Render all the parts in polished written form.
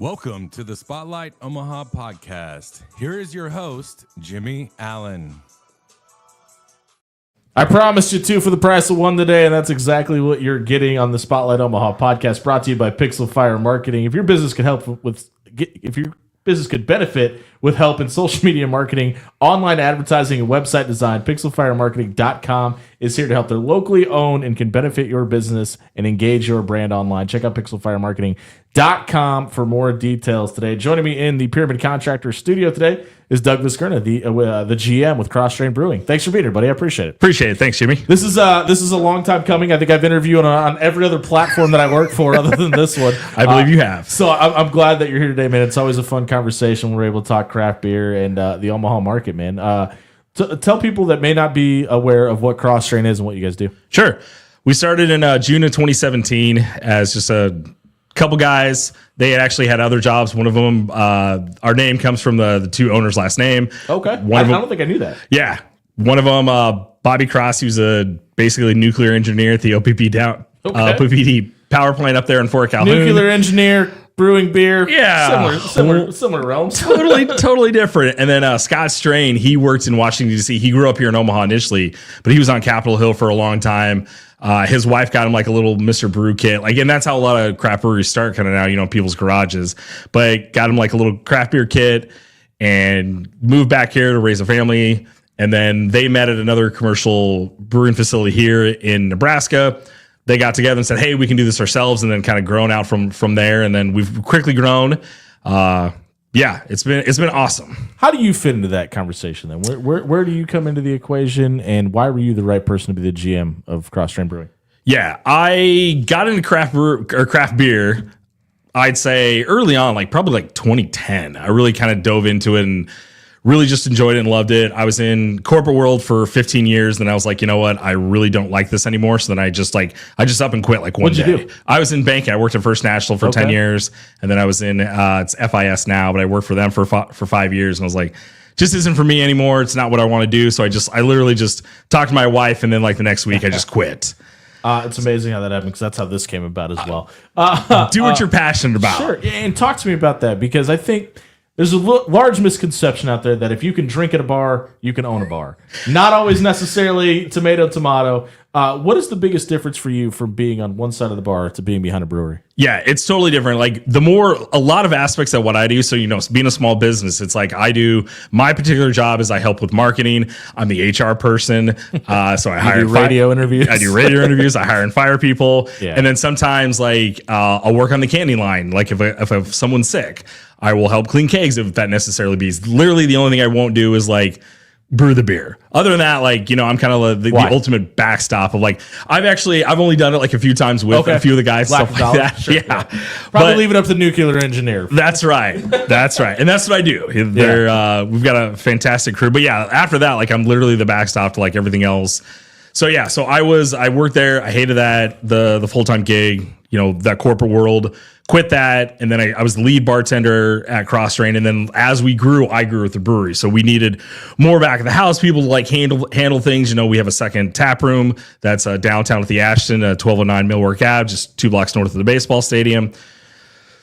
Welcome to the Spotlight Omaha podcast. Here is your host, Jimmy Allen. I promised you two for the price of one today, and that's exactly what you're getting on the Spotlight Omaha podcast, brought to you by Pixel Fire Marketing. If your business could benefit with help in social media marketing, online advertising, and website design, pixelfiremarketing.com is here to help. They're locally owned and can benefit your business and engage your brand online. Check out pixelfiremarketing.com for more details today. Joining me in the Pyramid Contractor studio today is Doug Veskerna, the GM with Kross Strain Brewing. Thanks for being here, buddy. I appreciate it. Appreciate it. Thanks, Jimmy. This is a long time coming. I think I've interviewed on every other platform that I work for other than this one. I believe you have. So I'm glad that you're here today, man. It's always a fun conversation when we're able to talk craft beer and the Omaha market, man. Tell people that may not be aware of what Kross Strain is and what you guys do. Sure. We started in June of 2017 as just a couple guys. They had actually had other jobs. One of them, our name comes from the two owners' last name. Okay. I don't think I knew that. Yeah. One of them, Bobby Kross, he was basically a nuclear engineer at the OPPD power plant up there in Fort Calhoun. Nuclear engineer, brewing beer. Yeah. Similar realms. Totally different. And then Scott Strain, he worked in Washington, D.C. He grew up here in Omaha initially, but he was on Capitol Hill for a long time. His wife got him like a little Mr. Brew kit. Like, and that's how a lot of craft breweries start kind of now, people's garages. But got him like a little craft beer kit and moved back here to raise a family. And then they met at another commercial brewing facility here in Nebraska. They got together and said, hey, we can do this ourselves, and then kind of grown out from there. And then we've quickly grown. It's been awesome. How do you fit into that conversation then? Where do you come into the equation, and why were you the right person to be the GM of Kross Strain Brewing? Yeah, I got into craft beer, I'd say early on, probably 2010. I really kind of dove into it and really just enjoyed it and loved it. I was in corporate world for 15 years. Then I was like, you know what? I really don't like this anymore. So then I just up and quit one What'd day. You do? I was in banking. I worked at First National for 10 years. And then I was in, it's FIS now, but I worked for them for 5 years. And I was like, just isn't for me anymore. It's not what I want to do. So I literally just talked to my wife. And then the next week I just quit. It's amazing how that happened, because that's how this came about as well. Do what you're passionate about. Sure. And talk to me about that, because I think there's a large misconception out there that if you can drink at a bar, you can own a bar. Not always necessarily tomato. What is the biggest difference for you from being on one side of the bar to being behind a brewery? Yeah, it's totally different. A lot of aspects of what I do. So, being a small business, it's my particular job is I help with marketing. I'm the HR person. So I hire radio interviews. I do radio interviews. I hire and fire people. Yeah. And then sometimes I'll work on the candy line. If someone's sick, I will help clean kegs if that necessarily be. Literally the only thing I won't do is brew the beer. Other than that, I'm kind of the ultimate backstop of I've only done it a few times with a few of the guys, stuff like that. Sure, yeah. Probably leave it up to the nuclear engineer. That's right. And that's what I do. We've got a fantastic crew. But yeah, after that, I'm literally the backstop to everything else. So yeah, I worked there. I hated that, the full-time gig, that corporate world. Quit that, and then I was the lead bartender at Kross Strain. And then as we grew, I grew with the brewery. So we needed more back of the house people to handle things. We have a second tap room that's downtown at the Ashland, 1209 Millwork Ave, just 2 blocks north of the baseball stadium.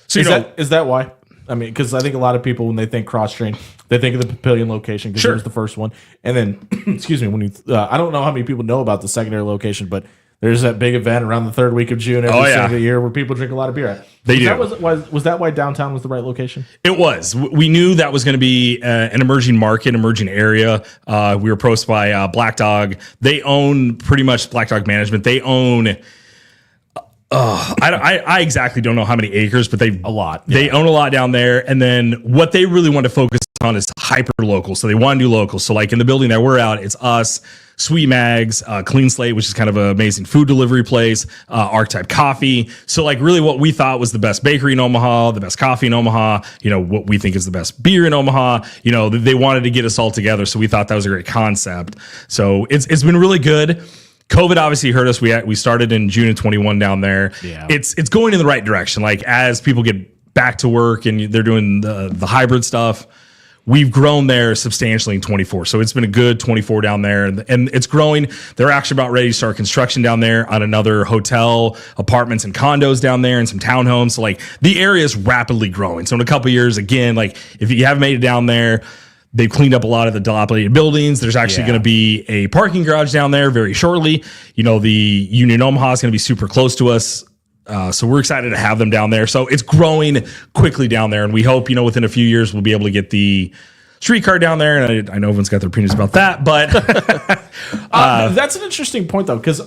So is that why? I mean, because I think a lot of people, when they think Kross Strain, they think of the Papillion location, because there's the first one. And then, excuse me, I don't know how many people know about the secondary location, but there's that big event around the third week of June every single year where people drink a lot of beer at. They do. Was that why downtown was the right location? It was. We knew that was going to be an emerging market, emerging area. We were approached by Black Dog. They own pretty much Black Dog Management. They own... I exactly don't know how many acres, but they own a lot down there. And then what they really want to focus on is hyper local. So they want to do local. So in the building that we're at, it's us, Sweet Mags, Clean Slate, which is kind of an amazing food delivery place, Archetype Coffee. So really what we thought was the best bakery in Omaha, the best coffee in Omaha, what we think is the best beer in Omaha. They wanted to get us all together. So we thought that was a great concept. So it's been really good. COVID obviously hurt us. We started in June of 21 down there. Yeah. It's going in the right direction. As people get back to work and they're doing the hybrid stuff, we've grown there substantially in 24. So it's been a good 24 down there, and it's growing. They're actually about ready to start construction down there on another hotel, apartments and condos down there, and some townhomes. So like the area is rapidly growing. So in a couple of years, again, like if you haven't made it down there, they've cleaned up a lot of the dilapidated buildings. There's actually going to be a parking garage down there very shortly. You know, the Union Omaha is going to be super close to us. So we're excited to have them down there. So it's growing quickly down there. And we hope, you know, within a few years, we'll be able to get the streetcar down there. And I know everyone's got their opinions about that, but that's an interesting point, though, because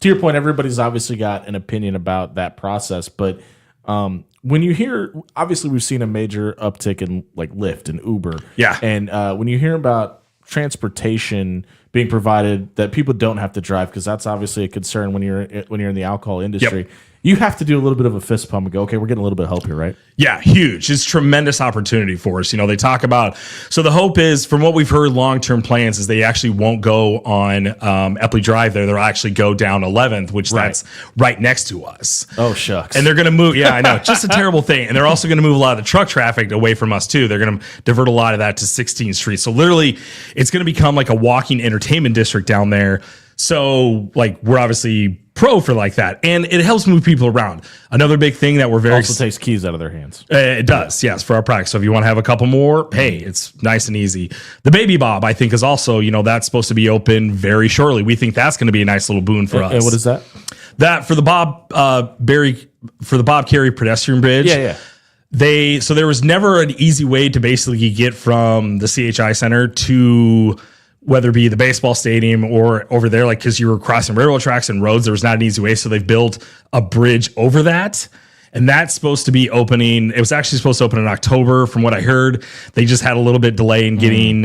to your point, everybody's obviously got an opinion about that process. But when you hear, obviously, we've seen a major uptick in like Lyft and Uber. Yeah. And when you hear about transportation being provided that people don't have to drive, because that's obviously a concern when you're in the alcohol industry. Yep. You have to do a little bit of a fist pump and go, okay, we're getting a little bit of help here, right? Yeah, huge. It's tremendous opportunity for us. You know, they talk about, so the hope is, from what we've heard, long-term plans is they actually won't go on Epley Drive there. They'll actually go down 11th, which that's right next to us. Oh, shucks. And they're going to move. Yeah, I know. Just a terrible thing. And they're also going to move a lot of the truck traffic away from us, too. They're going to divert a lot of that to 16th Street. So literally, it's going to become like a walking entertainment district down there. So, like, we're obviously pro for like that, and it helps move people around. Another big thing that we're very also takes keys out of their hands. It does, yes, for our product. So if you want to have a couple more, hey, it's nice and easy. The Baby Bob, I think, is also, you know, that's supposed to be open very shortly. We think that's going to be a nice little boon for us. And what is that? That for the Bob Carey pedestrian bridge. Yeah. So there was never an easy way to basically get from the CHI Center to whether it be the baseball stadium or over there, like, because you were crossing railroad tracks and roads, there was not an easy way. So they've built a bridge over that. And that's supposed to be opening. It was actually supposed to open in October, from what I heard. They just had a little bit delay in getting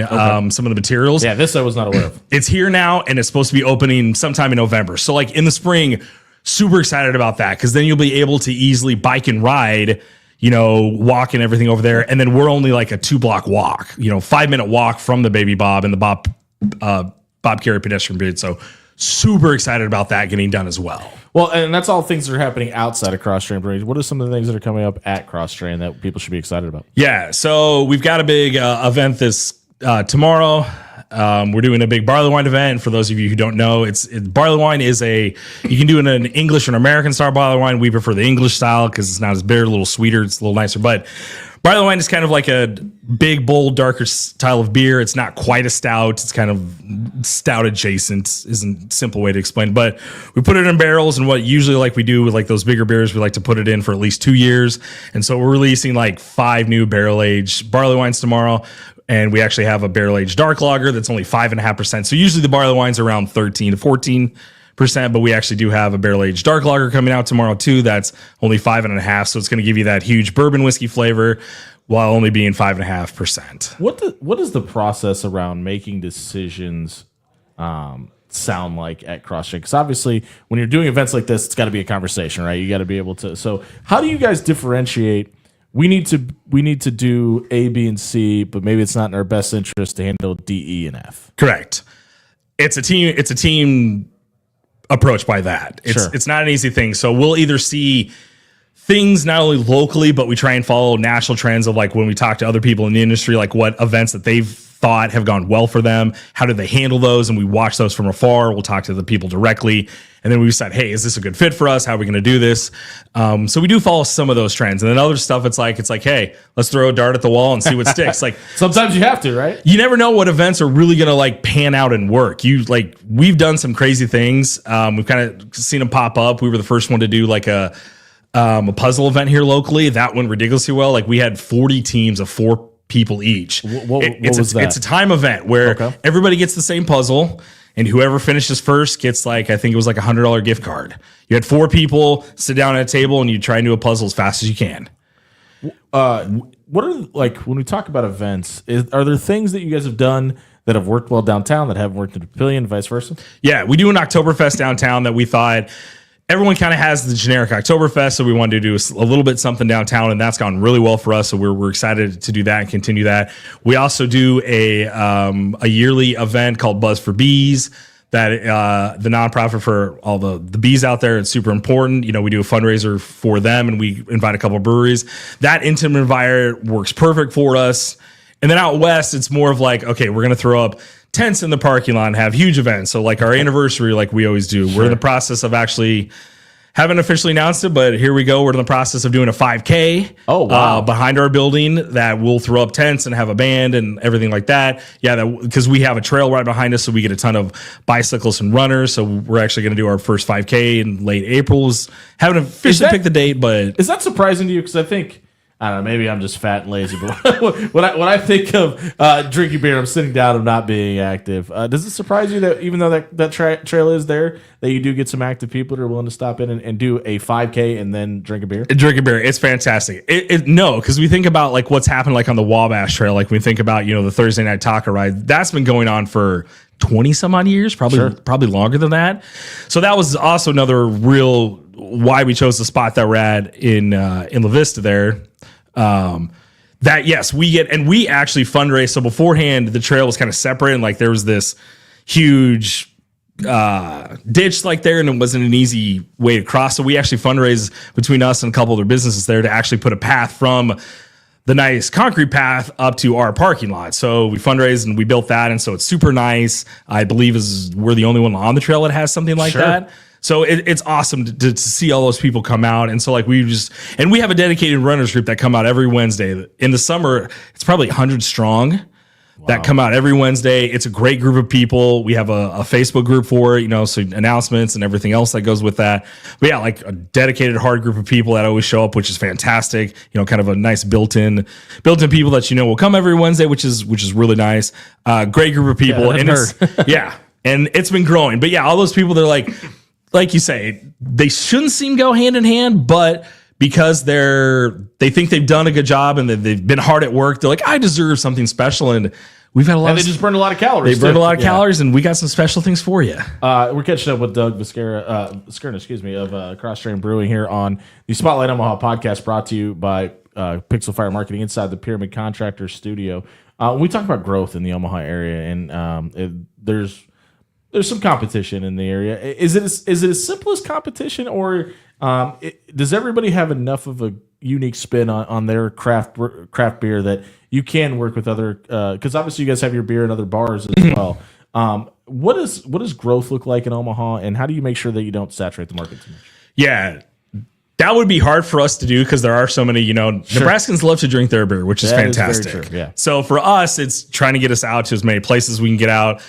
some of the materials. Yeah, this I was not aware of. It's here now, and it's supposed to be opening sometime in November. So, like, in the spring, super excited about that, because then you'll be able to easily bike and ride, you know, walk and everything over there. And then we're only like a 2-block walk, you know, 5-minute walk from the Baby Bob and the Bob Carey pedestrian bridge. So super excited about that getting done as well. Well, and that's all things that are happening outside of Kross Strain Brewing. What are some of the things that are coming up at Kross Strain that people should be excited about? Yeah, so we've got a big event this tomorrow. We're doing a big barley wine event. For those of you who don't know, barley wine is you can do an English or an American style barley wine. We prefer the English style because it's not as bitter, a little sweeter, it's a little nicer. But barley wine is kind of like a big, bold, darker style of beer. It's not quite a stout. It's kind of stout adjacent, isn't a simple way to explain. But we put it in barrels, and what usually like we do with like those bigger beers, we like to put it in for at least 2 years. And so we're releasing like 5 new barrel-aged barley wines tomorrow. And we actually have a barrel-aged dark lager that's only 5.5%. So usually the barley wines are around 13 to 14%, but we actually do have a barrel-aged dark lager coming out tomorrow too. That's only 5.5%. So it's going to give you that huge bourbon whiskey flavor while only being 5.5%. What is the process around making decisions sound like at Kross Strain? Because obviously when you're doing events like this, it's got to be a conversation, right? You got to be able to. So how do you guys differentiate? We need to do A, B, and C, but maybe it's not in our best interest to handle D, E, and F. Correct. It's a team approach by that. It's not an easy thing. So we'll either see things not only locally, but we try and follow national trends of like when we talk to other people in the industry, like what events that they've thought have gone well for them, how did they handle those, and we watch those from afar. We'll talk to the people directly, and then we decide, hey, is this a good fit for us? How are we going to do this? So we do follow some of those trends, and then other stuff, it's like, hey, let's throw a dart at the wall and see what sticks. Like sometimes you have to, right? You never know what events are really going to like pan out and work. We've done some crazy things. We've kind of seen them pop up. We were the first one to do like a puzzle event here locally. That went ridiculously well. Like we had 40 teams of 4 people each. What was that? It's a time event where everybody gets the same puzzle, and whoever finishes first gets like, I think it was like $100 gift card. You had 4 people sit down at a table, and you try and do a puzzle as fast as you can. What are, like, when we talk about events, are there things that you guys have done that have worked well downtown that haven't worked in the pavilion, vice versa? Yeah, we do an Oktoberfest downtown that we thought everyone kind of has the generic Oktoberfest, so we wanted to do a little bit something downtown, and that's gone really well for us. So we're excited to do that and continue that. We also do a yearly event called Buzz for Bees. That the nonprofit for all the bees out there. It's super important. You know, we do a fundraiser for them, and we invite a couple of breweries. That intimate environment works perfect for us. And then out west, it's more of like, okay, we're going to throw up tents in the parking lot and have huge events. So like our anniversary, like we always do, we're in the process of actually haven't officially announced it, but here we go. We're in the process of doing a 5K behind our building that we'll throw up tents and have a band and everything like that. Yeah, because we have a trail right behind us, so we get a ton of bicyclists and runners. So we're actually going to do our first 5K in late April. Haven't officially picked the date, but is that surprising to you? Because I think, I don't know, maybe I'm just fat and lazy, but when I think of drinking beer, I'm sitting down, I'm not being active. Does it surprise you that even though that trail is there, that you do get some active people that are willing to stop in and do a 5K and then drink a beer? Drink a beer. It's fantastic. No, because we think about like what's happened like on the Wabash Trail. Like we think about, the Thursday night taco ride. That's been going on for 20 some odd years, probably longer than that. So that was also another real why we chose the spot that we're at in La Vista there. That yes, we actually fundraise. So beforehand, the trail was kind of separate, and like there was this huge ditch like there, and it wasn't an easy way to cross. So we actually fundraised between us and a couple other businesses there to actually put a path from the nice concrete path up to our parking lot. So we fundraised and we built that, and so it's super nice. I believe we're the only one on the trail that has something like that. So it's awesome to see all those people come out. And so like we have a dedicated runners group that come out every Wednesday. In the summer, it's probably 100 strong that come out every Wednesday. It's a great group of people. We have a Facebook group for it, so announcements and everything else that goes with that. But yeah, like a dedicated hard group of people that always show up, which is fantastic. Kind of a nice built-in people that will come every Wednesday, which is really nice. Great group of people. Yeah, and and it's been growing. But yeah, all those people, they're like you say, they shouldn't seem to go hand in hand, but because they think they've done a good job and they've been hard at work, they're like, I deserve something special. And we've had a lot. And they just burned a lot of calories. They burned a lot of calories, and we got some special things for you. We're catching up with Doug Veskerna, of Kross Strain Brewing here on the Spotlight Omaha podcast, brought to you by Pixel Fire Marketing inside the Pyramid Contractor Studio. We talk about growth in the Omaha area, and there's some competition in the area. Is it as simple as competition, or does everybody have enough of a unique spin on their craft beer that you can work with other? Because obviously you guys have your beer in other bars as well. What does growth look like in Omaha, and how do you make sure that you don't saturate the market too much? Yeah. That would be hard for us to do because there are so many, Nebraskans love to drink their beer, which is fantastic. Very true, yeah. So for us, it's trying to get us out to as many places we can get out.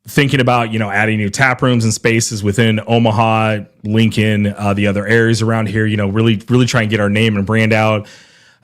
Thinking about, adding new tap rooms and spaces within Omaha, Lincoln, the other areas around here, really try and get our name and brand out.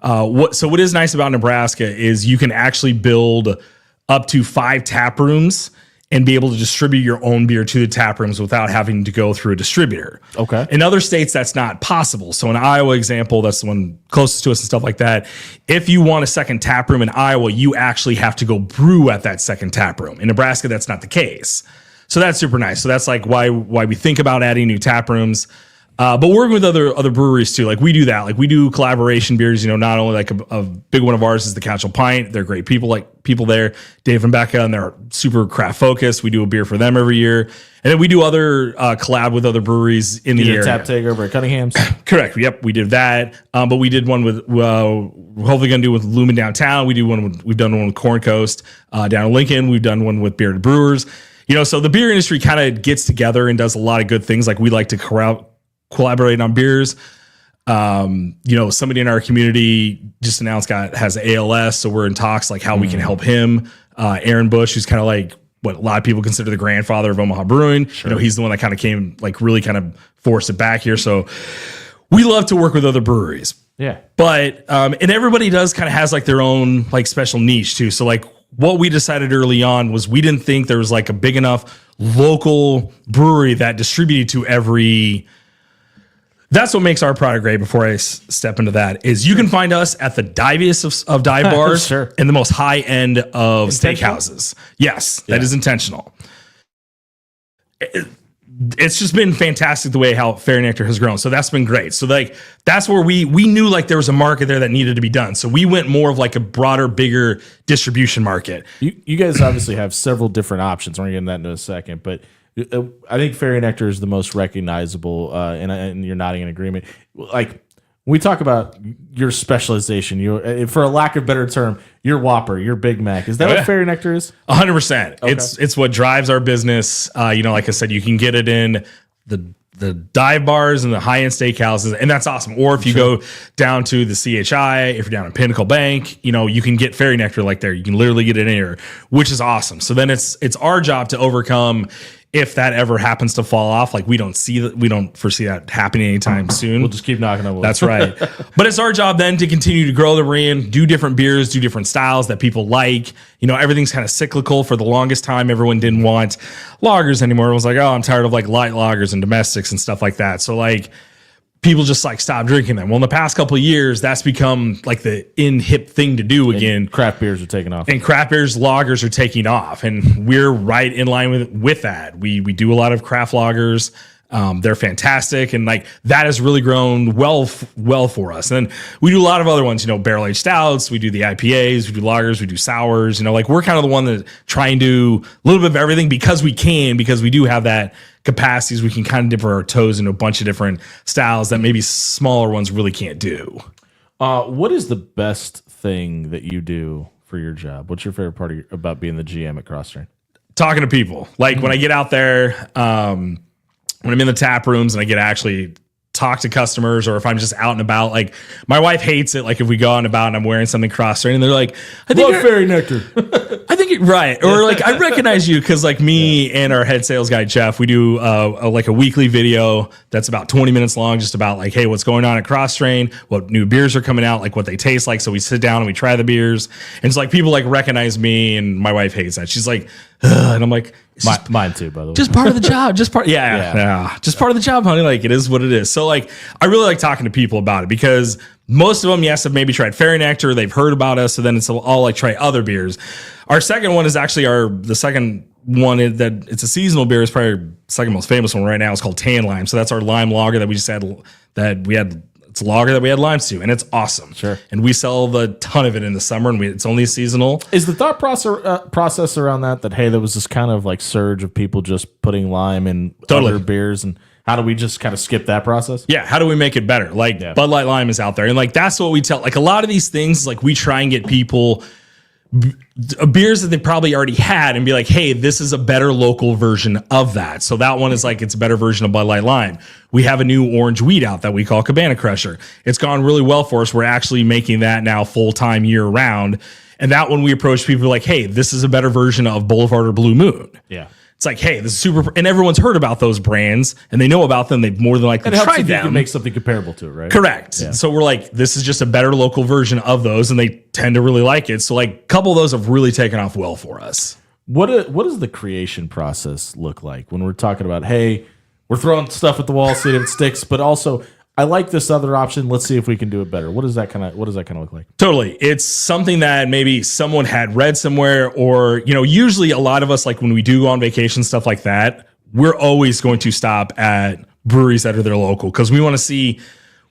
What is nice about Nebraska is you can actually build up to 5 tap rooms and be able to distribute your own beer to the tap rooms without having to go through a distributor. Okay. In other states, that's not possible. So in Iowa example, that's the one closest to us and stuff like that. If you want a second tap room in Iowa, you actually have to go brew at that second tap room. In Nebraska, that's not the case. So that's super nice. So that's like why we think about adding new tap rooms. But working with other breweries too, like we do that. Like we do collaboration beers, not only like a big one of ours is the Council Pint. They're great people, like people there, Dave and Becca, and they're super craft focused. We do a beer for them every year. And then we do other collab with other breweries in the area. Tap Taker over at Cunningham's. Correct. Yep, we did that. But we did one with we're hopefully going to do with Lumen downtown. We've done one with Corn Coast down in Lincoln. We've done one with Bearded Brewers. So the beer industry kind of gets together and does a lot of good things. Like we like to collaborate on beers. Somebody in our community just announced has ALS, so we're in talks like how we can help him. Aaron Bush, who's kind of like what a lot of people consider the grandfather of Omaha Brewing. Sure. He's the one that kind of came, like really kind of forced it back here. So we love to work with other breweries. Yeah. But and everybody does kind of has like their own like special niche too. So like what we decided early on was we didn't think there was like a big enough local brewery that distributed to every. That's what makes our product great. Before I step into that, is you can find us at the diviest of dive bars Sure. and the most high end of steakhouses. Yes, that is intentional. It's just been fantastic the way how Fairy Nectar has grown. So that's been great. So like that's where we knew like there was a market there that needed to be done. So we went more of like a broader, bigger distribution market. You guys obviously have several different options. We're going to get into that in a second, but I think Fairy Nectar is the most recognizable, and you're nodding in agreement. Like, we talk about your specialization, you, for a lack of better term, your Whopper, your Big Mac. Is that what Fairy Nectar is? 100%. It's what drives our business. Like I said, you can get it in the dive bars and the high-end steakhouses, and that's awesome. Or if you go down to the CHI, if you're down in Pinnacle Bank, you can get Fairy Nectar like there. You can literally get it in here, which is awesome. So then it's our job to overcome if that ever happens to fall off. Like we don't foresee that happening anytime soon. We'll just keep knocking on wood. That's right. But it's our job then to continue to grow the brand, do different beers, do different styles that people like. Everything's kind of cyclical. For the longest time, everyone didn't want lagers anymore. It was like, oh, I'm tired of like light lagers and domestics and stuff like that. So like people just like stop drinking them. Well, in the past couple of years, that's become like the hip thing to do again. And craft beers are taking off. And craft beers, lagers are taking off. And we're right in line with that. We do a lot of craft lagers. They're fantastic. And like that has really grown well for us. And then we do a lot of other ones, barrel aged stouts. We do the IPAs, we do lagers, we do sours. Like we're kind of the one that try and do a little bit of everything because we do have that capacities. We can kind of dip our toes into a bunch of different styles that maybe smaller ones really can't do. What is the best thing that you do for your job? What's your favorite part about being the GM at Kross Strain? Talking to people. Like when I get out there, when I'm in the tap rooms and I get to actually talk to customers, or if I'm just out and about, like my wife hates it. Like if we go out and about and I'm wearing something Kross Strain and they're like, I think love Fairy Nectar. I think you're right. Or like, I recognize you. Cause like me and our head sales guy, Jeff, we do a weekly video that's about 20 minutes long, just about like, hey, what's going on at Kross Strain, what new beers are coming out, like what they taste like. So we sit down and we try the beers, and it's like people like recognize me, and my wife hates that. She's like, ugh. And I'm like, mine too, by the way. Just part of the job. Just part of the job, honey. Like it is what it is. So like, I really like talking to people about it because most of them, yes, have maybe tried Fairy Nectar. They've heard about us. So then it's all like try other beers. Our second one is actually the second one that it's a seasonal beer. It's probably our second most famous one right now. It's called Tan Lime. So that's our lime lager that we just had it's a lager that we had limes to, and it's awesome. Sure. And we sell a ton of it in the summer, and it's only seasonal. Is the thought process around that hey, there was this kind of like surge of people just putting lime in other beers, and how do we just kind of skip that process? Yeah, how do we make it better? Like Bud Light Lime is out there, and like that's what we tell. Like a lot of these things, like we try and get people beers that they probably already had and be like, hey, this is a better local version of that. So that one is like, it's a better version of Bud Light Lime. We have a new orange wheat out that we call Cabana Crusher. It's gone really well for us. We're actually making that now full-time year round. And that one we approach people like, hey, this is a better version of Boulevard or Blue Moon. Yeah. It's like, hey, this is super, and everyone's heard about those brands and they know about them. They've more than likely tried them. You can make something comparable to it, right? Correct. Yeah. So we're like, this is just a better local version of those, and they tend to really like it. So like, a couple of those have really taken off well for us. What does the creation process look like when we're talking about, hey, we're throwing stuff at the wall, see if it sticks, but also I like this other option. Let's see if we can do it better. What does that kind of look like? Totally. It's something that maybe someone had read somewhere, or, usually a lot of us, like when we do go on vacation, stuff like that, we're always going to stop at breweries that are their local because we want to see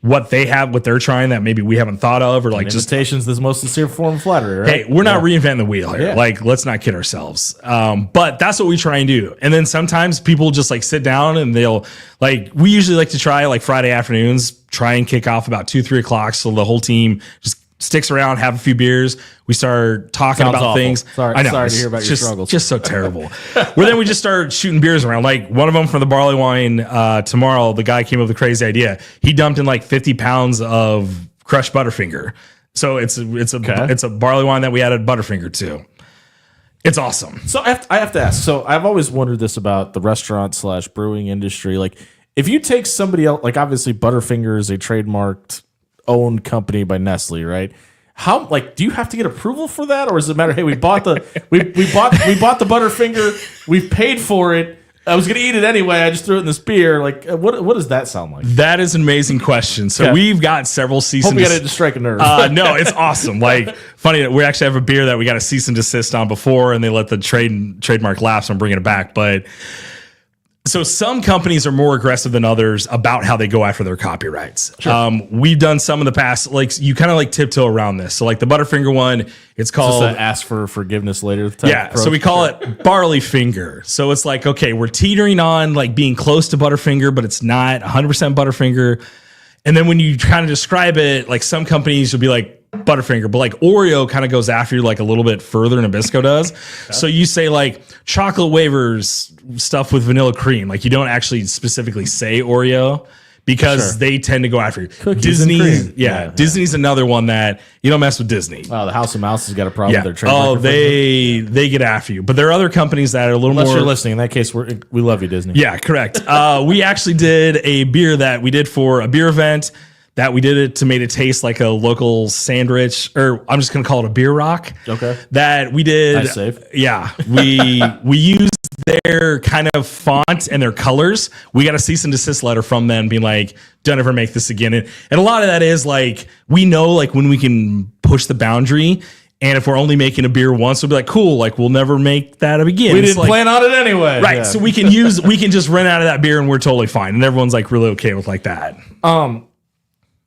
what they have, what they're trying that maybe we haven't thought of, or like just invitation's the most sincere form of flattery, right? Hey, we're not reinventing the wheel here. Yeah. Like, let's not kid ourselves. But that's what we try and do. And then sometimes people just like sit down and they'll like, we usually like to try like Friday afternoons, try and kick off about 2-3 o'clock. So the whole team just sticks around, have a few beers. We start talking about awful. things. Sorry to hear about your struggles. Just so terrible. Well, then we just start shooting beers around. Like one of them for the barley wine tomorrow, the guy came up with a crazy idea. He dumped in like 50 pounds of crushed Butterfinger. So it's a barley wine that we added Butterfinger to. It's awesome. So I have to ask. So I've always wondered this about the restaurant / brewing industry. Like if you take somebody else, like obviously Butterfinger is a trademarked owned company by Nestle, right? How do you have to get approval for that, or does it matter? Hey, we bought the the Butterfinger, we've paid for it. I was gonna eat it anyway. I just threw it in this beer. Like, what does that sound like? That is an amazing question. So we've got several cease and desist. Hope we got it to strike a nerve. No, it's awesome. Like, funny that we actually have a beer that we got a cease and desist on before, and they let the trademark lapse on bringing it back, but. So some companies are more aggressive than others about how they go after their copyrights. Sure. We've done some in the past, like you kind of like tiptoe around this. So like the Butterfinger one, it's called ask for forgiveness later. So we call it Barley Finger. So it's like, okay, we're teetering on like being close to Butterfinger, but it's not 100% Butterfinger. And then when you kind of describe it, like some companies will be like Butterfinger, but like Oreo kind of goes after you like a little bit further than Nabisco does. Okay. So you say like chocolate wafers stuff with vanilla cream. Like you don't actually specifically say Oreo because they tend to go after you. Disney's another one that you don't mess with Disney. Oh, the House of Mouse has got a problem with their trademark. Oh, they get after you. But there are other companies that are a little Unless more. You're listening. In that case, we love you, Disney. Yeah, correct. We actually did a beer that we did for a beer event. That we did it to make it taste like a local sandwich, or I'm just gonna call it a beer rock. Okay. That we did. Nice save. Yeah, we used their kind of font and their colors. We got a cease and desist letter from them, being like, "Don't ever make this again." And a lot of that is like we know like when we can push the boundary. And if we're only making a beer once, we'll be like, cool, like we'll never make that up again. We didn't plan on it anyway. Right. Yeah. So we can just run out of that beer and we're totally fine. And everyone's like really okay with like that.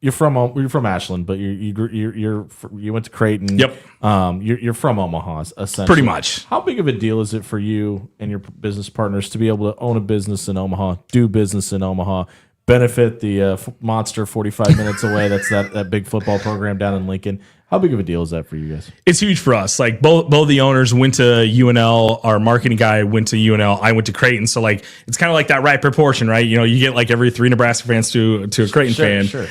You're from Ashland, but you went to Creighton. Yep. You're from Omaha, essentially. Pretty much. How big of a deal is it for you and your business partners to be able to own a business in Omaha, do business in Omaha, benefit the Monster 45 minutes away? That's that big football program down in Lincoln. How big of a deal is that for you guys? It's huge for us. Like both the owners went to UNL. Our marketing guy went to UNL. I went to Creighton. So like it's kind of like that right proportion, right? You know, you get like every 3 Nebraska fans to a Creighton fan. Sure.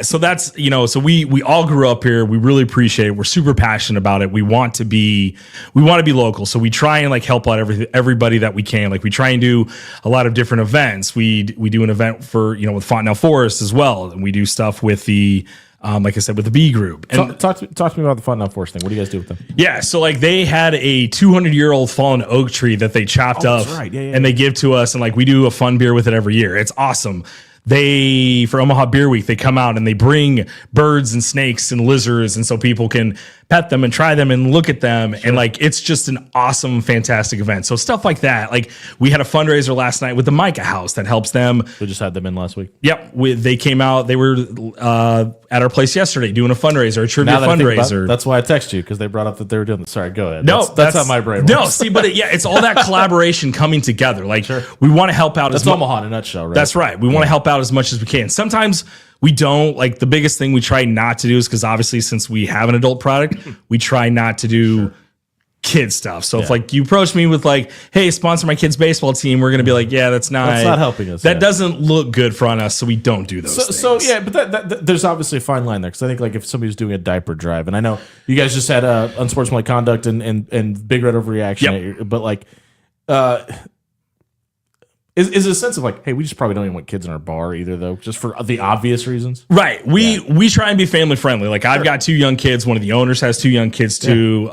So that's, you know, so we all grew up here. We really appreciate it. We're super passionate about it. We want to be local. So we try and like help out everybody that we can. Like we try and do a lot of different events. We do an event for, you know, with Fontenelle Forest as well. And we do stuff with the, like I said, with the B group. And talk to me about the Fontenelle Forest thing. What do you guys do with them? Yeah, so like they had a 200-year-old fallen oak tree that they chopped up, and they give to us, and like we do a fun beer with it every year. It's awesome. For Omaha Beer Week, they come out and they bring birds and snakes and lizards, and so people can pet them and try them and look at them. Sure. And like, it's just an awesome, fantastic event. So stuff like that. Like we had a fundraiser last night with the Micah House that helps them. We just had them in last week. Yep. They came out, they were at our place yesterday doing a fundraiser, a trivia fundraiser. That's why I texted you, because they brought up that they were doing this. Sorry, go ahead. No, that's how my brain works. No, see, but it's all that collaboration coming together. Like we want to help out. That's Omaha in a nutshell, right? That's right. We want to help out as much as we can. Sometimes we don't. Like the biggest thing we try not to do is, because obviously since we have an adult product, we try not to do kid stuff. So if like you approach me with like, hey, sponsor my kid's baseball team, we're gonna be like, yeah, that's not helping us. That doesn't look good for us, so we don't do those things. So yeah, but that there's obviously a fine line there, because I think like if somebody's doing a diaper drive, and I know you guys just had unsportsmanlike conduct and big red overreaction, but like is it a sense of like, hey, we just probably don't even want kids in our bar either, though, just for the obvious reasons? Right. We try and be family friendly. Like I've got 2 young kids. One of the owners has 2 young kids too.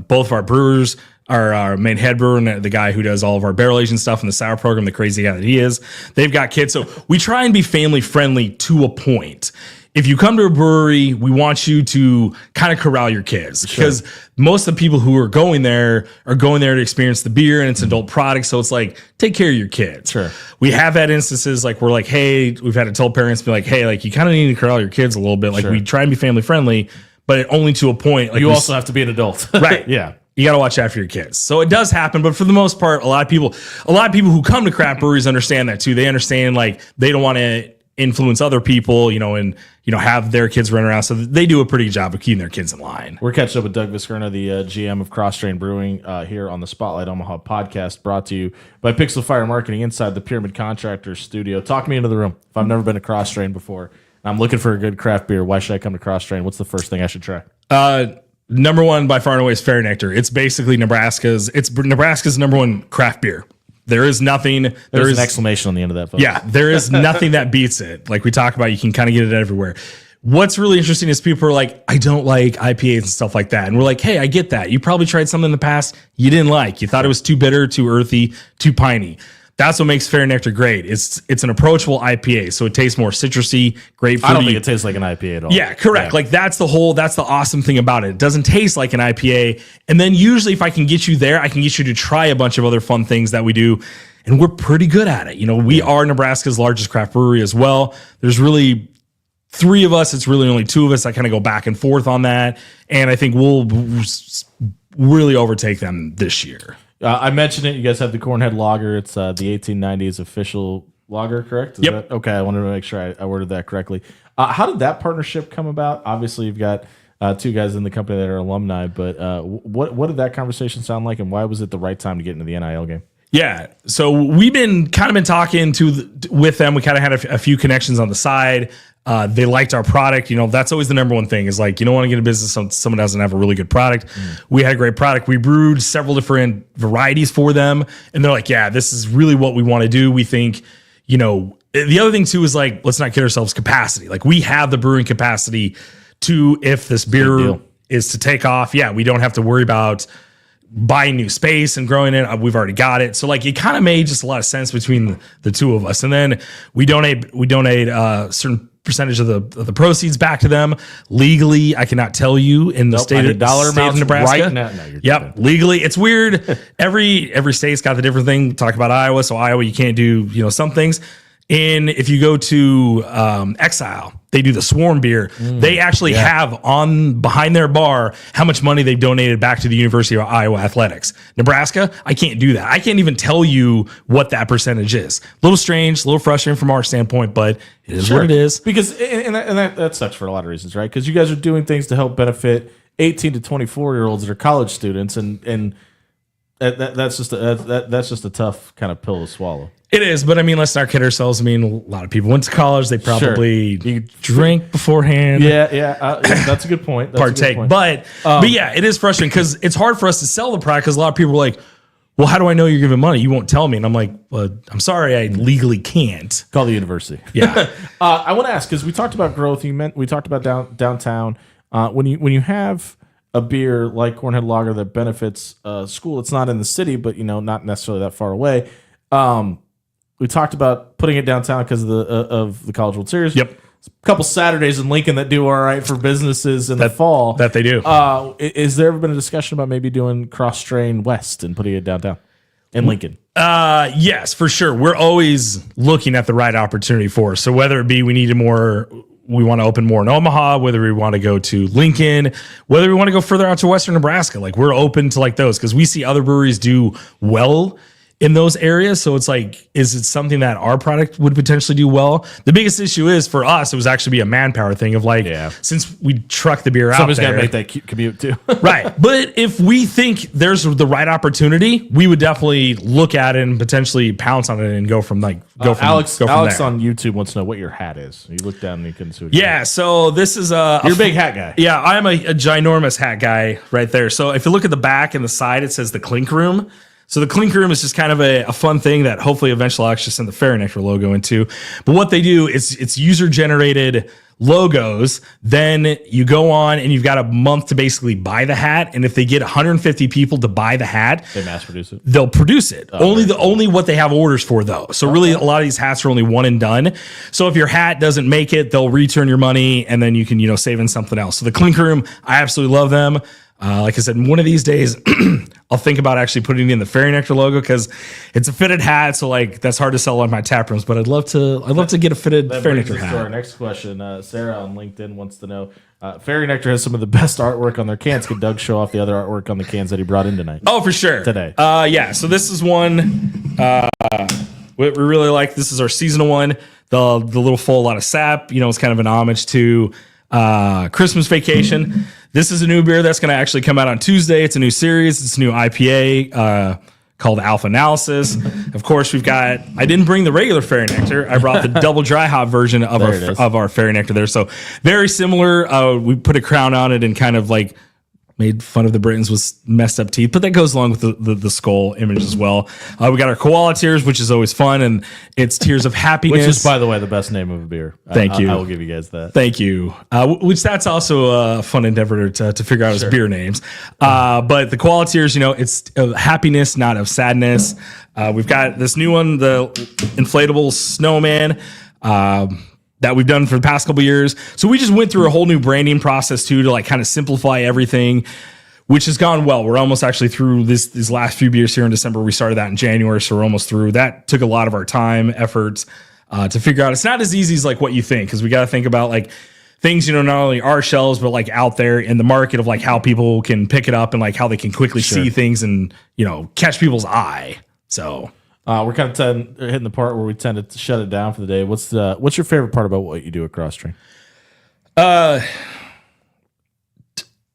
Both of our brewers, our main head brewer and the guy who does all of our barrel aging stuff in the sour program, the crazy guy that he is, they've got kids. So we try and be family friendly to a point. If you come to a brewery, we want you to kind of corral your kids, because most of the people who are going there to experience the beer, and it's an adult product. So it's like, take care of your kids. Sure. We have had instances like we're like, hey, we've had to tell parents, be like, hey, like you kind of need to corral your kids a little bit. Like we try and be family friendly, but only to a point. Like you also have to be an adult. Right. Yeah. You got to watch after your kids. So it does happen, but for the most part, a lot of people who come to craft breweries understand that too. They understand like they don't want to influence other people, and have their kids run around. So they do a pretty good job of keeping their kids in line. We're catching up with Doug Veskerna, the GM of Kross Strain Brewing, here on the Spotlight Omaha podcast, brought to you by Pixel Fire Marketing inside the Pyramid Contractors studio. Talk me into the room. If I've never been to Kross Strain before, and I'm looking for a good craft beer, why should I come to Kross Strain? What's the first thing I should try? Number one by far and away is Fair Nectar. It's basically Nebraska's number one craft beer. There is nothing. There's an exclamation on the end of that, folks. Yeah, there is nothing that beats it. Like we talk about, you can kind of get it everywhere. What's really interesting is people are like, I don't like IPAs and stuff like that. And we're like, hey, I get that. You probably tried something in the past you didn't like. You thought it was too bitter, too earthy, too piney. That's what makes Fair Nectar great. It's an approachable IPA, so it tastes more citrusy, grapefruity. I don't think it tastes like an IPA at all. Yeah, correct. Yeah. Like that's the awesome thing about it. It doesn't taste like an IPA. And then usually if I can get you there, I can get you to try a bunch of other fun things that we do. And we're pretty good at it. We are Nebraska's largest craft brewery as well. There's really 3 of us. It's really only 2 of us. I kind of go back and forth on that. And I think we'll really overtake them this year. I mentioned it. You guys have the Cornhead Lager. It's the 1890s official lager, correct? Yep. Okay, I wanted to make sure I worded that correctly. How did that partnership come about? Obviously, you've got two guys in the company that are alumni, but what did that conversation sound like, and why was it the right time to get into the NIL game? Yeah. So we've been talking with them. We kind of had a few connections on the side. They liked our product. That's always the number one thing is like, you don't want to get in business on someone doesn't have a really good product. We had a great product. We brewed several different varieties for them. And they're like, yeah, this is really what we want to do. We think, the other thing too is like, let's not kid ourselves, capacity. Like we have the brewing capacity to, if this beer is to take off, we don't have to worry about buying new space and growing it. We've already got it. So like it kind of made just a lot of sense between the two of us. And then we donate a certain percentage of the proceeds back to them. Legally, I cannot tell you in the state of Nebraska. Right now. No, yep. Legally, it's weird. Every state's got the different thing. Talk about Iowa. So Iowa, you can't do, some things. And if you go to Exile, they do the Swarm beer. They actually have on behind their bar how much money they've donated back to the University of Iowa Athletics. Nebraska, I can't do that. I can't even tell you what that percentage is. A little strange, a little frustrating from our standpoint, but it is what it is. Because that sucks for a lot of reasons, right? Because you guys are doing things to help benefit 18 to 24-year-olds that are college students, and that's just a tough kind of pill to swallow. It is, but I mean, let's not kid ourselves. I mean, a lot of people went to college. They probably drink beforehand. That's a good point. Partake. But yeah, it is frustrating because it's hard for us to sell the product because a lot of people are like, well, how do I know you're giving money? You won't tell me. And I'm like, well, I'm sorry, I legally can't. Call the university. Yeah. I want to ask, because we talked about growth. We talked about downtown. When you have a beer like Cornhead Lager that benefits school, it's not in the city, but not necessarily that far away. We talked about putting it downtown because of the College World Series. Yep. A couple Saturdays in Lincoln that do all right for businesses in the fall. That they do. Is there ever been a discussion about maybe doing Kross Strain West and putting it downtown in Lincoln? Yes, for sure. We're always looking at the right opportunity for us. So whether it be we want to open more in Omaha, whether we want to go to Lincoln, whether we want to go further out to Western Nebraska, like we're open to like those because we see other breweries do well in those areas. So it's like, is it something that our product would potentially do well? The biggest issue is for us, it was actually be a manpower thing of like, since we truck the beer Somebody's out there. Somebody's got to make that commute too. Right. But if we think there's the right opportunity, we would definitely look at it and potentially pounce on it and go from Alex there. on YouTube wants to know what your hat is. You look down and you couldn't see what so this is you're a big hat guy. Yeah, I'm a ginormous hat guy right there. So if you look at the back and the side, it says the Clink Room. So the Clink Room is just kind of a fun thing that hopefully eventually I'll actually send the Fairy Nectar logo into. But what they do is it's user-generated logos. Then you go on and you've got a month to basically buy the hat. And if they get 150 people to buy the hat, they mass produce it. They'll produce it. Only what they have orders for though. So really a lot of these hats are only one and done. So if your hat doesn't make it, they'll return your money and then you can, save in something else. So the Clink Room, I absolutely love them. Like I said, one of these days, I'll think about actually putting in the Fairy Nectar logo because it's a fitted hat. So like that's hard to sell on my tap rooms, but I'd love to get a fitted Fairy Nectar hat. Our next question, Sarah on LinkedIn wants to know, Fairy Nectar has some of the best artwork on their cans. Could Doug show off the other artwork on the cans that he brought in tonight? Oh, for sure. Today. So this is one we really like. This is our seasonal one. The little full lot of sap. It's kind of an homage to Christmas Vacation. This is a new beer that's going to actually come out on Tuesday. It's a new series. It's a new IPA called Alpha Analysis. Of course, I didn't bring the regular Fairy Nectar. I brought the double dry hop version of our Fairy Nectar there. So very similar. We put a crown on it and kind of like made fun of the Britons with messed up teeth, but that goes along with the skull image as well. We got our koala tears, which is always fun, and it's Tears of Happiness. Which is, by the way, the best name of a beer. Thank you. I will give you guys that. Thank you. Which that's also a fun endeavor to figure out as beer names. But the koala tears, it's happiness, not of sadness. We've got this new one, the inflatable snowman. That we've done for the past couple of years. So we just went through a whole new branding process too to like kind of simplify everything, which has gone well. We're almost actually through these last few beers here in December. We started that in January, so we're almost through. That took a lot of our time, efforts to figure out. It's not as easy as like what you think, because we got to think about like things, not only our shelves, but like out there in the market of like how people can pick it up and like how they can quickly see things and, catch people's eye. So We're kind of hitting the part where we tend to shut it down for the day. What's your favorite part about what you do at Kross Strain?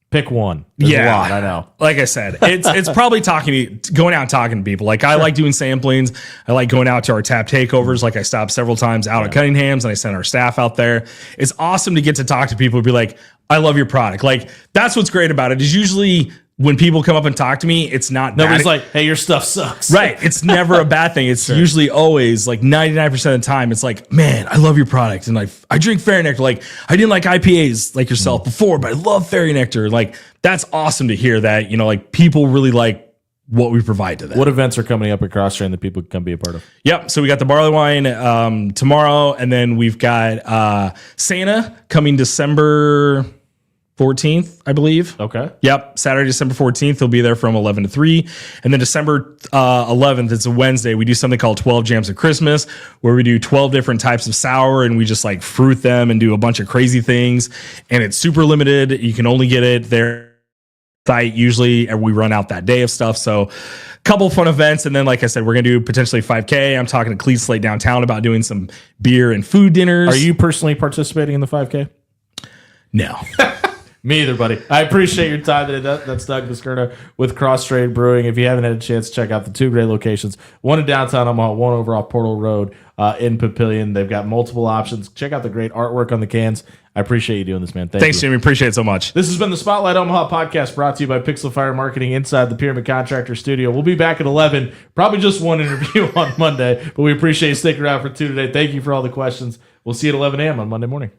Pick one. There's a lot, I know. Like I said, it's probably going out and talking to people. Like I like doing samplings. I like going out to our tap takeovers. Like I stopped several times out at Cunningham's and I sent our staff out there. It's awesome to get to talk to people and be like, I love your product. Like that's what's great about it is usually when people come up and talk to me, it's not nobody's like, hey, your stuff sucks. Right. It's never a bad thing. It's usually always like 99% of the time. It's like, man, I love your product. And I drink Fairy Nectar. Like I didn't like IPAs like yourself before, but I love Fairy Nectar. Like that's awesome to hear that, like people really like what we provide to them. What events are coming up at Kross Strain that people can come be a part of? Yep. So we got the barley wine tomorrow. And then we've got Santa coming December 14th, I believe. Okay. Yep. Saturday, December 14th. They'll be there from 11 to 3. And then December 11th, it's a Wednesday. We do something called 12 Jams of Christmas, where we do 12 different types of sour and we just like fruit them and do a bunch of crazy things. And it's super limited. You can only get it there site usually, and we run out that day of stuff. So couple fun events. And then, like I said, we're going to do potentially 5K. I'm talking to Cleat Slate downtown about doing some beer and food dinners. Are you personally participating in the 5K? No. Me either, buddy. I appreciate your time today. That's Doug Veskerna with Kross Strain Brewing. If you haven't had a chance, check out the two great locations. One in downtown Omaha, one over off Portal Road in Papillion. They've got multiple options. Check out the great artwork on the cans. I appreciate you doing this, man. Thanks, Jimmy. Appreciate it so much. This has been the Spotlight Omaha podcast brought to you by Pixel Fire Marketing inside the Pyramid Contractor Studio. We'll be back at 11. Probably just one interview on Monday, but we appreciate you sticking around for two today. Thank you for all the questions. We'll see you at 11 a.m. on Monday morning.